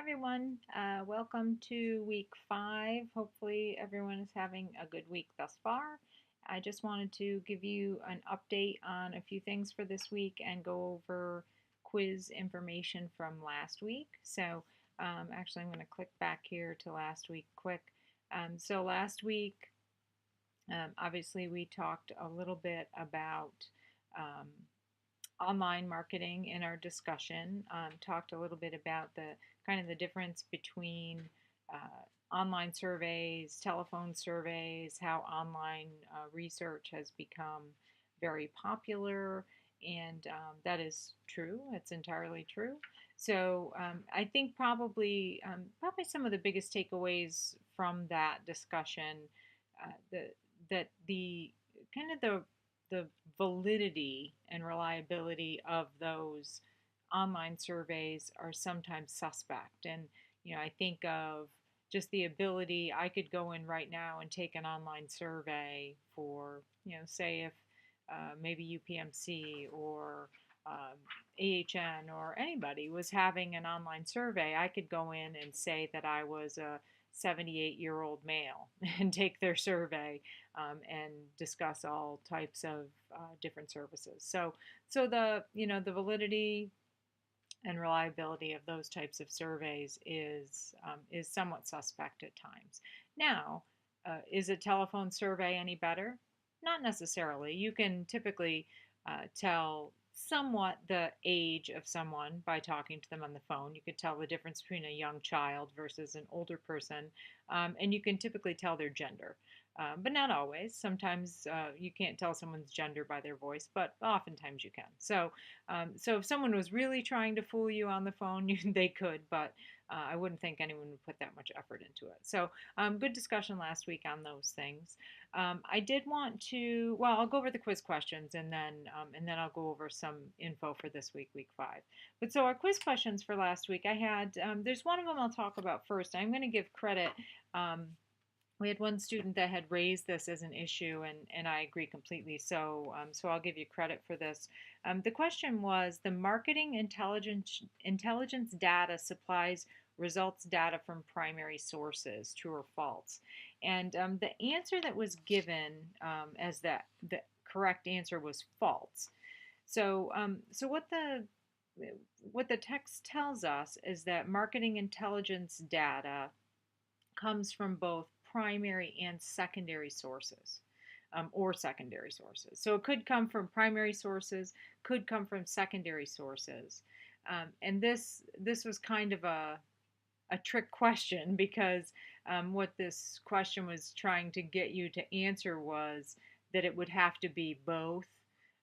Everyone. Welcome to week 5. Hopefully, everyone is having a good week thus far. I just wanted to give you an update on a few things for this week and go over quiz information from last week. Actually, I'm going to click back here to last week quick. Last week, obviously, we talked a little bit about um, online marketing in our discussion. Talked a little bit about the kind of the difference between online surveys, telephone surveys, how online research has become very popular, and that is true. It's entirely true. I think probably some of the biggest takeaways from that discussion, the that the kind of the validity and reliability of those online surveys are sometimes suspect. And, I think of just the ability, I could go in right now and take an online survey for, say if maybe UPMC or AHN or anybody was having an online survey, I could go in and say that I was a 78-year-old male and take their survey and discuss all types of different services. So the validity and reliability of those types of surveys is somewhat suspect at times. Now, is a telephone survey any better? Not necessarily. You can typically tell somewhat the age of someone by talking to them on the phone. You could tell the difference between a young child versus an older person, and you can typically tell their gender. But not always. Sometimes you can't tell someone's gender by their voice, but oftentimes you can. So if someone was really trying to fool you on the phone, they could, but I wouldn't think anyone would put that much effort into it. Good discussion last week on those things. I did want to, well, I'll go over the quiz questions and then I'll go over some info for this week, week 5. But so our quiz questions for last week, I had, there's one of them I'll talk about first. I'm going to give credit. We had one student that had raised this as an issue, and I agree completely. So I'll give you credit for this. The question was, the marketing intelligence data supplies results data from primary sources, true or false? And the answer that was given as the correct answer was false. So what the text tells us is that marketing intelligence data comes from both primary and secondary sources. Or secondary sources. So it could come from primary sources, could come from secondary sources. And this was kind of a trick question because what this question was trying to get you to answer was that it would have to be both.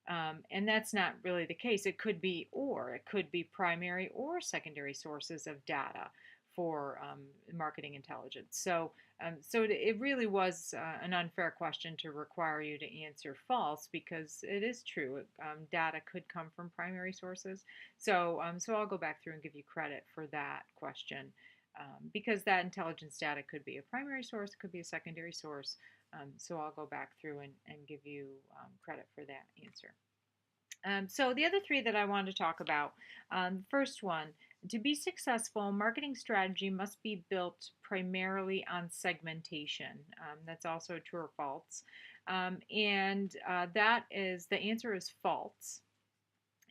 And that's not really the case. It could be or. It could be primary or secondary sources of data for marketing intelligence. So it really was an unfair question to require you to answer false because it is true. Data could come from primary sources. So I'll go back through and give you credit for that question because that intelligence data could be a primary source, could be a secondary source. So I'll go back through and give you credit for that answer. So the other three that I wanted to talk about, first one, to be successful, marketing strategy must be built primarily on segmentation. That's also true or false. That is, the answer is false.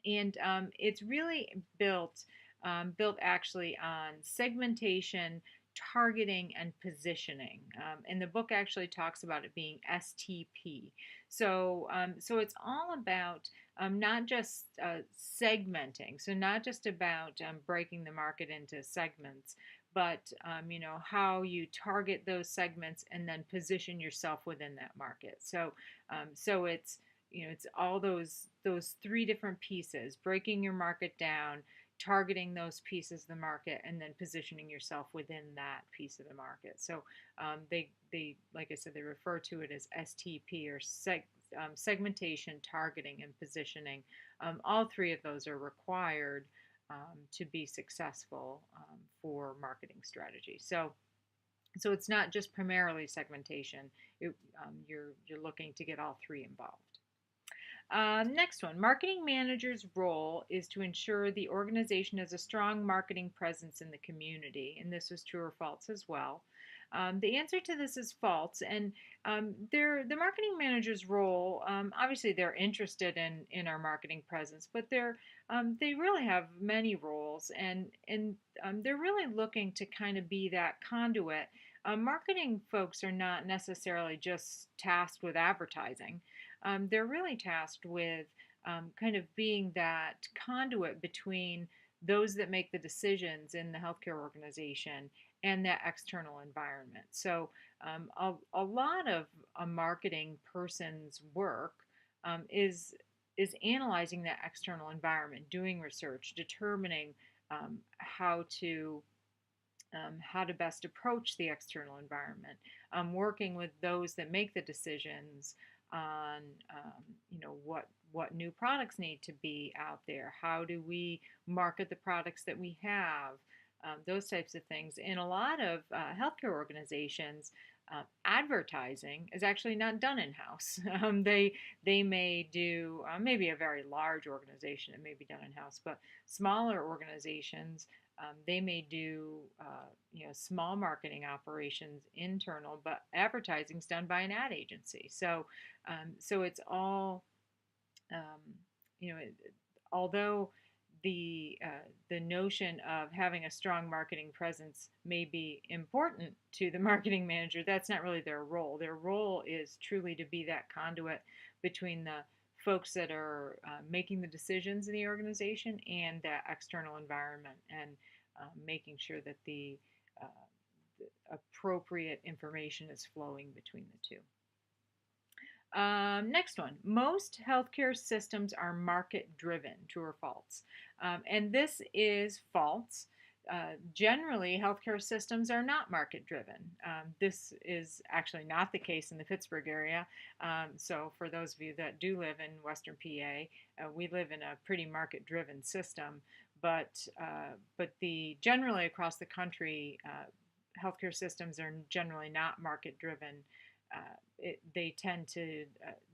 And it's really built actually on segmentation, targeting, and positioning. And the book actually talks about it being STP. So it's all about not just segmenting, so not just about breaking the market into segments, but how you target those segments and then position yourself within that market. So it's all those three different pieces: breaking your market down, targeting those pieces of the market, and then positioning yourself within that piece of the market. So they like I said, they refer to it as STP or segmentation, targeting, and positioning. All three of those are required to be successful for marketing strategy. So it's not just primarily segmentation. You're looking to get all three involved. Next one, marketing manager's role is to ensure the organization has a strong marketing presence in the community, and this was true or false as well. The answer to this is false, and the marketing manager's role. Obviously, they're interested in our marketing presence, but they really have many roles, and they're really looking to kind of be that conduit. Marketing folks are not necessarily just tasked with advertising. They're really tasked with kind of being that conduit between those that make the decisions in the healthcare organization and that external environment. So, a lot of a marketing person's work is analyzing that external environment, doing research, determining how to best approach the external environment, working with those that make the decisions on what new products need to be out there, how do we market the products that we have, those types of things. In a lot of healthcare organizations, advertising is actually not done in house. They may do maybe a very large organization, it may be done in house, but smaller organizations, they may do small marketing operations internal, but advertising's done by an ad agency. So it's all you know. Although the notion of having a strong marketing presence may be important to the marketing manager, that's not really their role. Their role is truly to be that conduit between the folks that are making the decisions in the organization and that external environment, and making sure that the appropriate information is flowing between the two. Next one. Most healthcare systems are market driven, true or false? And this is false. Generally, healthcare systems are not market driven. This is actually not the case in the Pittsburgh area. So, for those of you that do live in Western PA, we live in a pretty market driven system. But generally across the country, healthcare systems are generally not market driven. They tend to,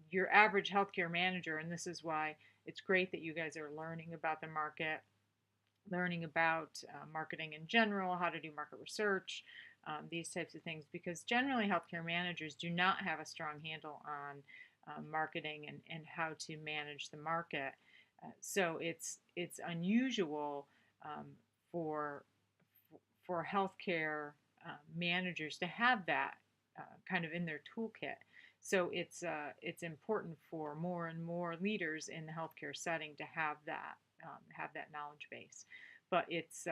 your average healthcare manager, and this is why it's great that you guys are learning about the market, learning about marketing in general, how to do market research, these types of things, because generally healthcare managers do not have a strong handle on marketing and how to manage the market. So it's unusual for healthcare managers to have that kind of in their toolkit. So it's important for more and more leaders in the healthcare setting to have that knowledge base. But it's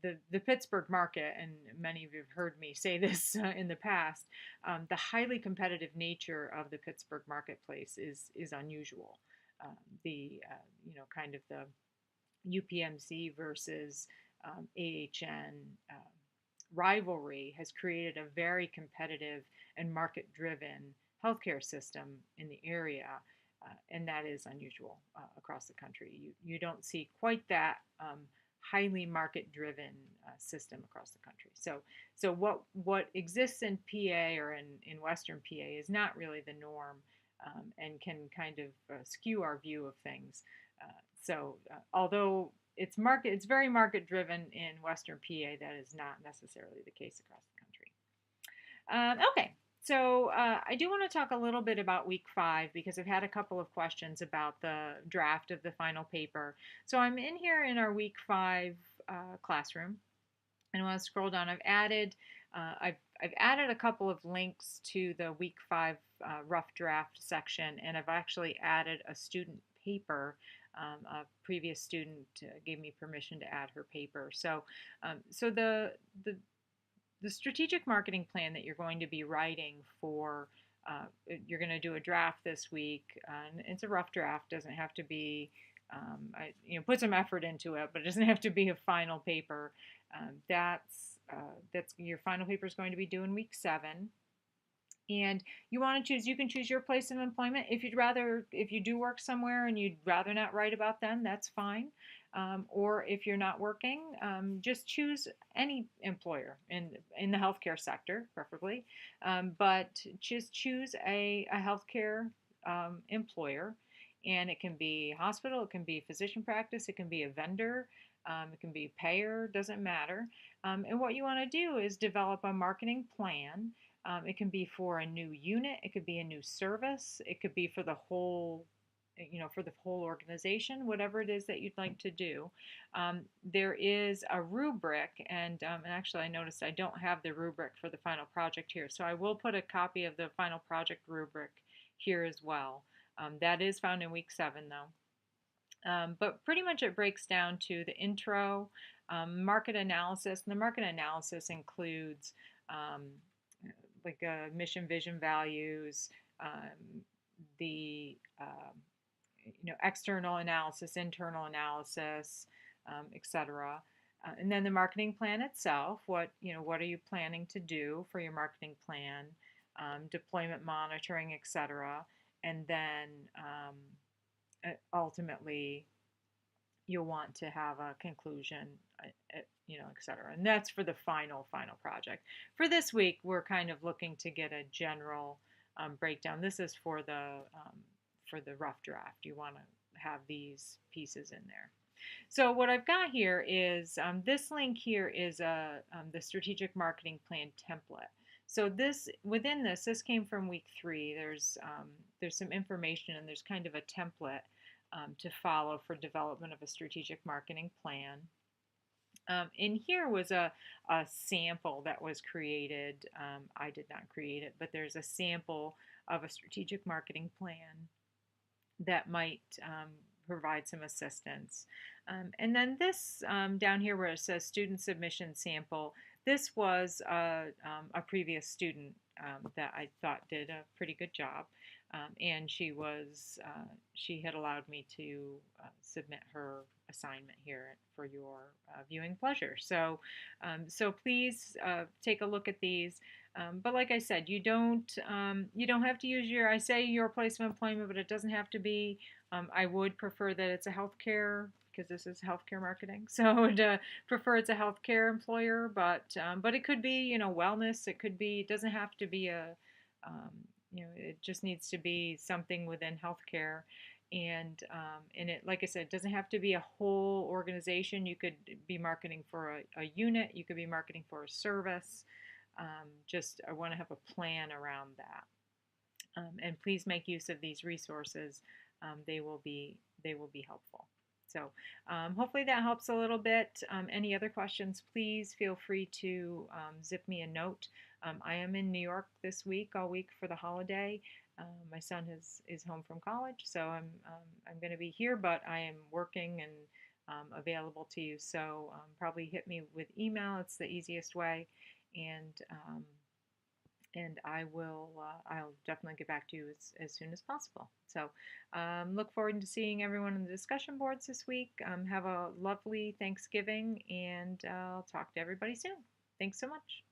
the Pittsburgh market, and many of you have heard me say this in the past. The highly competitive nature of the Pittsburgh marketplace is unusual. Kind of the UPMC versus AHN rivalry has created a very competitive and market-driven healthcare system in the area, and that is unusual across the country. You don't see quite that highly market-driven system across the country. So what exists in PA or in Western PA is not really the norm, and can kind of skew our view of things. Although it's very market driven in Western PA, that is not necessarily the case across the country. Okay, so I do want to talk a little bit about week 5 because I've had a couple of questions about the draft of the final paper. So I'm in here in our week 5 classroom, and when I scroll down, I've added a couple of links to the week 5 rough draft section, and I've actually added a student paper. A previous student gave me permission to add her paper. So the strategic marketing plan that you're going to be writing for, you're going to do a draft this week. And it's a rough draft, doesn't have to be, put some effort into it, but it doesn't have to be a final paper. That's your final paper is going to be due in week 7. And you can choose your place of employment. If you do work somewhere and you'd rather not write about them, that's fine. Or if you're not working, just choose any employer in the healthcare sector, preferably. But just choose a healthcare employer And it can be hospital, it can be physician practice, it can be a vendor, it can be payer, doesn't matter. And what you want to do is develop a marketing plan. It can be for a new unit, it could be a new service, it could be for the whole, for the whole organization, whatever it is that you'd like to do. There is a rubric, and actually I noticed I don't have the rubric for the final project here, so I will put a copy of the final project rubric here as well. That is found in week 7 though. But pretty much it breaks down to the intro, market analysis, and the market analysis includes um, like mission, vision, values, the external analysis, internal analysis, etc. And then the marketing plan itself. What are you planning to do for your marketing plan? Deployment monitoring, etc. And then ultimately, you'll want to have a conclusion, etc. And that's for the final project. For this week, we're kind of looking to get a general breakdown. This is for the rough draft. You want to have these pieces in there. So what I've got here is this link here is the strategic marketing plan template. So within this came from week 3. There's some information and there's kind of a template to follow for development of a strategic marketing plan. In here was a sample that was created. I did not create it, but there's a sample of a strategic marketing plan that might provide some assistance. And then this down here where it says student submission sample, this was a previous student that I thought did a pretty good job. And she had allowed me to submit her assignment here for your viewing pleasure. So please take a look at these. But like I said, you don't have to use I say your place of employment, but it doesn't have to be. I would prefer that it's a healthcare, because this is healthcare marketing. So I would prefer it's a healthcare employer, but it could be wellness. It could be. It doesn't have to be a it just needs to be something within healthcare. And it, like I said, it doesn't have to be a whole organization. You could be marketing for a unit. You could be marketing for a service. I want to have a plan around that. And please make use of these resources. They will be helpful. So hopefully that helps a little bit. Any other questions, please feel free to zip me a note. I am in New York this week, all week for the holiday. My son is home from college, so I'm going to be here, but I am working and available to you. So probably hit me with email. It's the easiest way, and I'll definitely get back to you as soon as possible. So look forward to seeing everyone in the discussion boards this week. Have a lovely Thanksgiving, and I'll talk to everybody soon. Thanks so much.